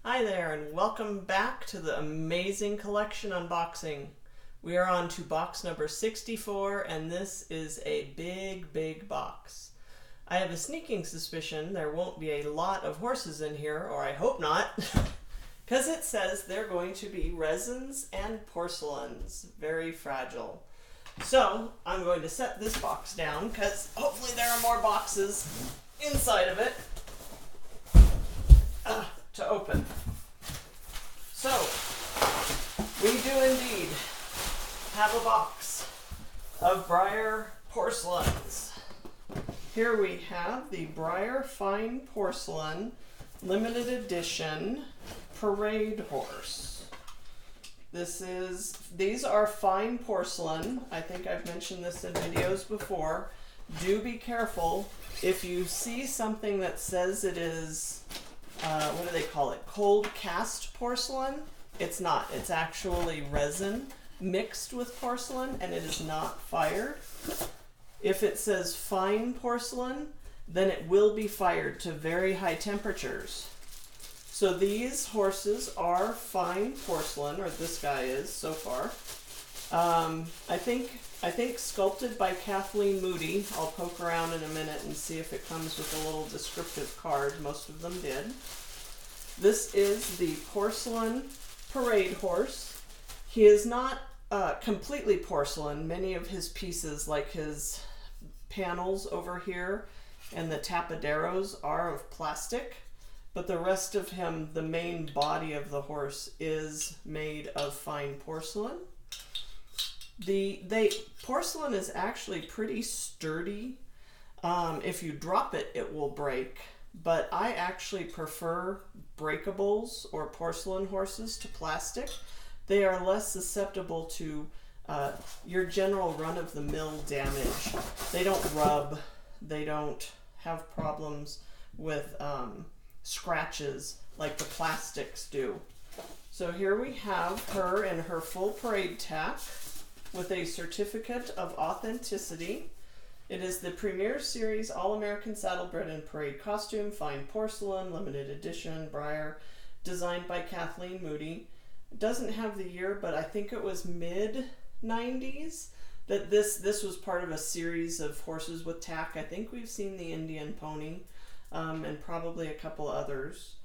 Hi there and welcome back to the amazing collection unboxing. We are on to box number 64 and this is a big box. I have a sneaking suspicion there won't be a lot of horses in here, or I hope not, because it says they're going to be resins and porcelains. Very fragile. So I'm going to set this box down because hopefully there are more boxes inside of it to open. So, we do indeed have a box of Breyer porcelains. Here we have the Breyer Fine Porcelain Limited Edition Parade Horse. These are fine porcelain. I think I've mentioned this in videos before. Do be careful if you see something that says it is what do they call it? Cold cast porcelain. It's not. It's actually resin mixed with porcelain, and it is not fired. If it says fine porcelain, then it will be fired to very high temperatures. So these horses are fine porcelain, or this guy is so far. I think sculpted by Kathleen Moody. I'll poke around in a minute and see if it comes with a little descriptive card. Most of them did. This is the porcelain parade horse. He is not completely porcelain. Many of his pieces, like his panels over here and the tapaderos, are of plastic, but the rest of him, the main body of the horse, is made of fine porcelain. Porcelain is actually pretty sturdy. If you drop it, it will break. But I actually prefer breakables or porcelain horses to plastic. They are less susceptible to your general run-of-the-mill damage. They don't rub. They don't have problems with scratches like the plastics do. So here we have her in her full parade tack with a certificate of authenticity. It is the Premier Series All-American Saddlebred and Parade Costume, Fine Porcelain, Limited Edition, Breyer, designed by Kathleen Moody. It doesn't have the year, but I think it was mid-90s that this was part of a series of horses with tack. I think we've seen the Indian Pony and probably a couple others.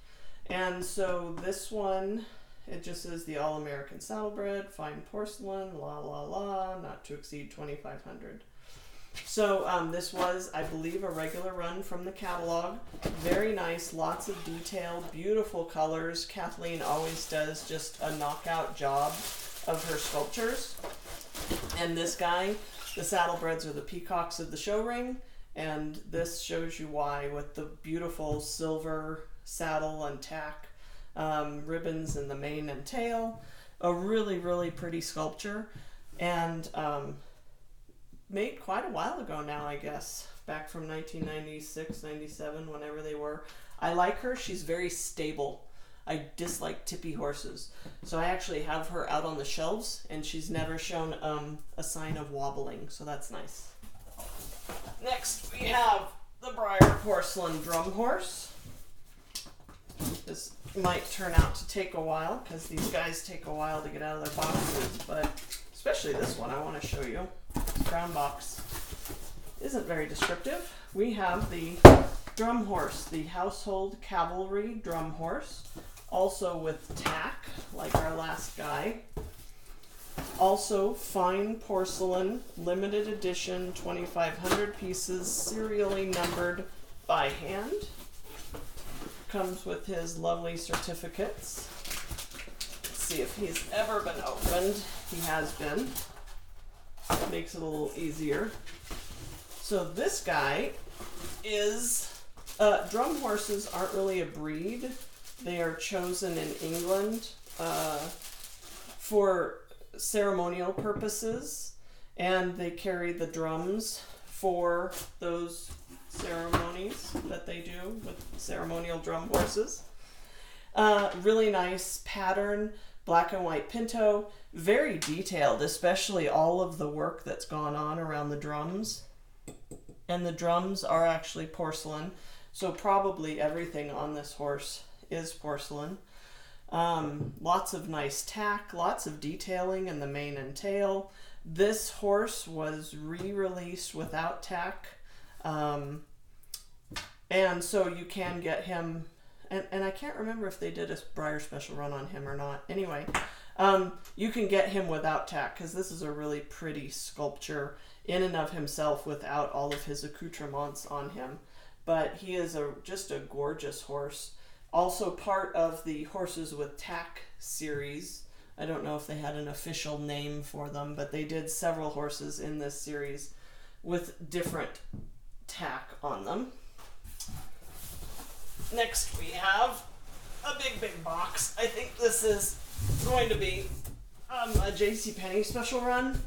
And so this one, it just says the All-American Saddlebred, Fine Porcelain, not to exceed 2,500. So this was, I believe, a regular run from the catalog. Very nice, lots of detail, beautiful colors. Kathleen always does just a knockout job of her sculptures. And this guy, the saddlebreds are the peacocks of the show ring, and this shows you why, with the beautiful silver saddle and tack, ribbons in the mane and tail. A really pretty sculpture, and made quite a while ago now, I guess, back from 1996, 97, whenever they were. I like her. She's very stable. I dislike tippy horses, so I actually have her out on the shelves, and she's never shown a sign of wobbling, so that's nice. Next, we have the Breyer Porcelain Drum Horse. This might turn out to take a while, because these guys take a while to get out of their boxes, but especially this one I want to show you. Brown box isn't very descriptive. We have the drum horse, the Household Cavalry drum horse, also with tack, like our last guy. Also fine porcelain, limited edition, 2,500 pieces, serially numbered by hand. Comes with his lovely certificates. Let's see if he's ever been opened. He has been. Makes it a little easier. So this guy is, drum horses aren't really a breed. They are chosen in England for ceremonial purposes, and they carry the drums for those ceremonies that they do with ceremonial drum horses. Really nice pattern, black and white pinto, very detailed, especially all of the work that's gone on around the drums. And the drums are actually porcelain, so probably everything on this horse is porcelain. Lots of nice tack, lots of detailing in the mane and tail. This horse was re-released without tack. And so you can get him, and I can't remember if they did a Breyer special run on him or not. Anyway, you can get him without tack because this is a really pretty sculpture in and of himself without all of his accoutrements on him. But he is just a gorgeous horse. Also part of the Horses with Tack series. I don't know if they had an official name for them, but they did several horses in this series with different tack on them. Next we have a big box. I think this is going to be a JCPenney special run.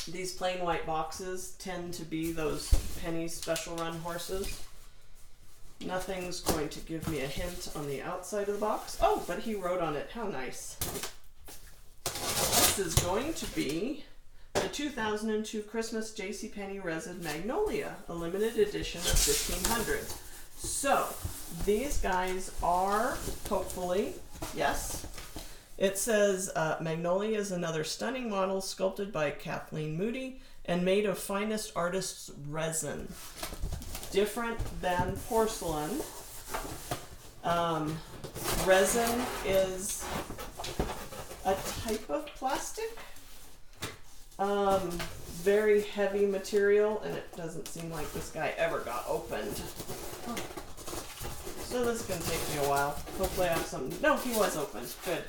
These plain white boxes tend to be those Penny special run horses. Nothing's going to give me a hint on the outside of the box. Oh, but he wrote on it. How nice. This is going to be the 2002 Christmas JCPenney Resin Magnolia, a limited edition of 1500. So, these guys are, hopefully, yes. It says, Magnolia is another stunning model sculpted by Kathleen Moody and made of finest artist's resin. Different than porcelain. Resin is a type of plastic. Very heavy material, and it doesn't seem like this guy ever got opened. So this is going to take me a while. Hopefully I have some. No, he was opened. Good.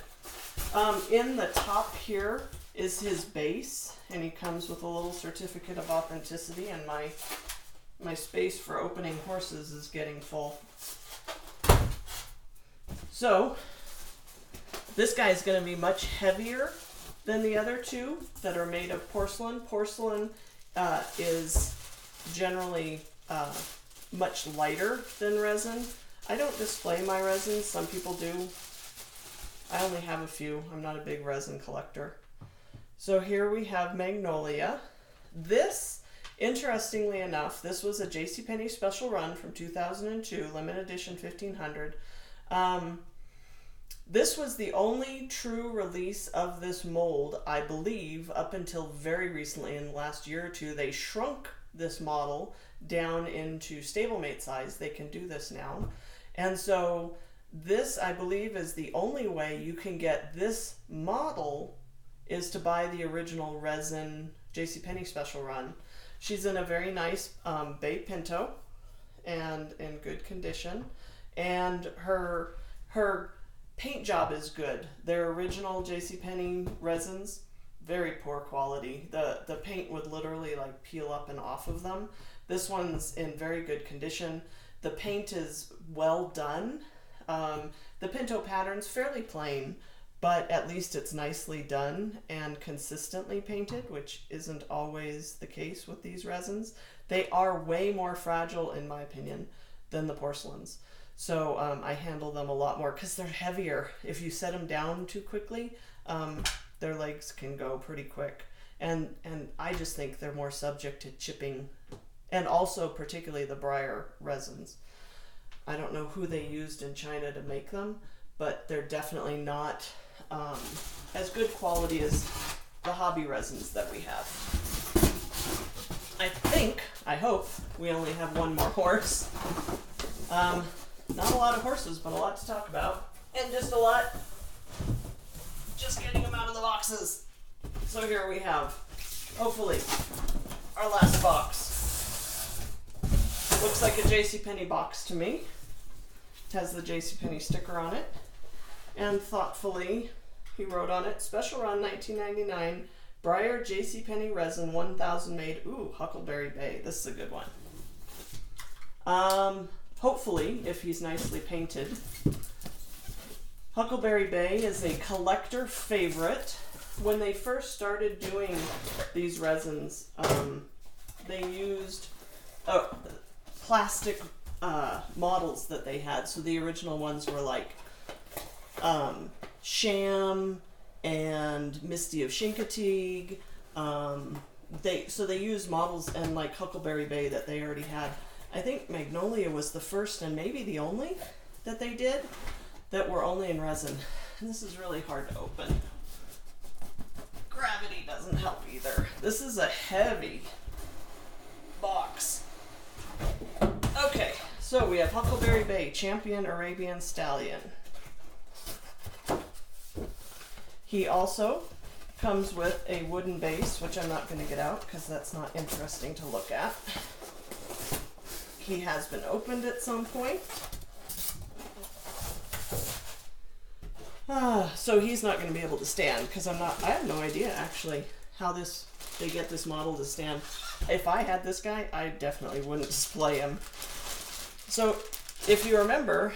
In the top here is his base, and he comes with a little certificate of authenticity, and my space for opening horses is getting full. So this guy is going to be much heavier than the other two that are made of porcelain. Porcelain is generally much lighter than resin. I don't display my resins. Some people do. I only have a few. I'm not a big resin collector. So here we have Magnolia. This, interestingly enough, this was a JCPenney special run from 2002, limited edition 1500. This was the only true release of this mold, I believe, up until very recently. In the last year or two, they shrunk this model down into stablemate size. They can do this now. And so this, I believe, is the only way you can get this model is to buy the original resin JCPenney special run. She's in a very nice Bay Pinto and in good condition. And her paint job is good. Their original JCPenney resins, very poor quality. The paint would literally like peel up and off of them. This one's in very good condition. The paint is well done. The Pinto pattern's fairly plain, but at least it's nicely done and consistently painted, which isn't always the case with these resins. They are way more fragile, in my opinion, than the porcelains. So I handle them a lot more because they're heavier. If you set them down too quickly, their legs can go pretty quick. And I just think they're more subject to chipping, and also particularly the Breyer resins. I don't know who they used in China to make them, but they're definitely not as good quality as the hobby resins that we have. I hope, we only have one more horse. Not a lot of horses, but a lot to talk about. And just getting them out of the boxes. So here we have, hopefully, our last box. Looks like a JCPenney box to me. It has the JCPenney sticker on it. And thoughtfully, he wrote on it, Special Run 1999, Breyer JCPenney Resin 1000 made. Ooh, Huckleberry Bay. This is a good one. Hopefully, if he's nicely painted. Huckleberry Bay is a collector favorite. When they first started doing these resins, they used plastic models that they had. So the original ones were like Sham and Misty of Chincoteague. They used models and like Huckleberry Bay that they already had. I think Magnolia was the first and maybe the only that they did that were only in resin. And this is really hard to open. Gravity doesn't help either. This is a heavy box. Okay, so we have Huckleberry Bay Champion Arabian Stallion. He also comes with a wooden base, which I'm not going to get out because that's not interesting to look at. He has been opened at some point. So he's not going to be able to stand because I have no idea actually how they get this model to stand. If I had this guy, I definitely wouldn't display him. So if you remember,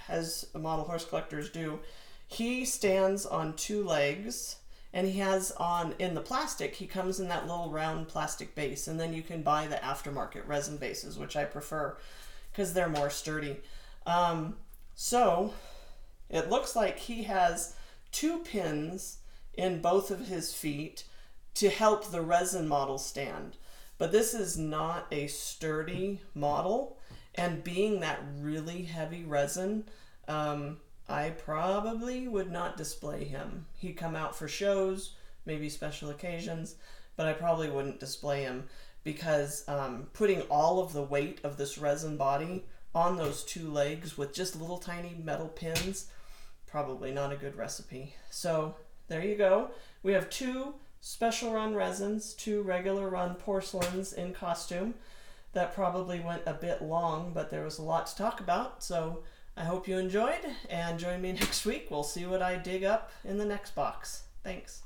as model horse collectors do, he stands on two legs, and he has in the plastic, he comes in that little round plastic base, and then you can buy the aftermarket resin bases, which I prefer because they're more sturdy. So it looks like he has two pins in both of his feet to help the resin model stand. But this is not a sturdy model, and being that really heavy resin, I probably would not display him. He'd come out for shows, maybe special occasions, but I probably wouldn't display him because putting all of the weight of this resin body on those two legs with just little tiny metal pins, probably not a good recipe. So there you go. We have two special run resins, two regular run porcelains in costume. That probably went a bit long, but there was a lot to talk about. So I hope you enjoyed, and join me next week. We'll see what I dig up in the next box. Thanks.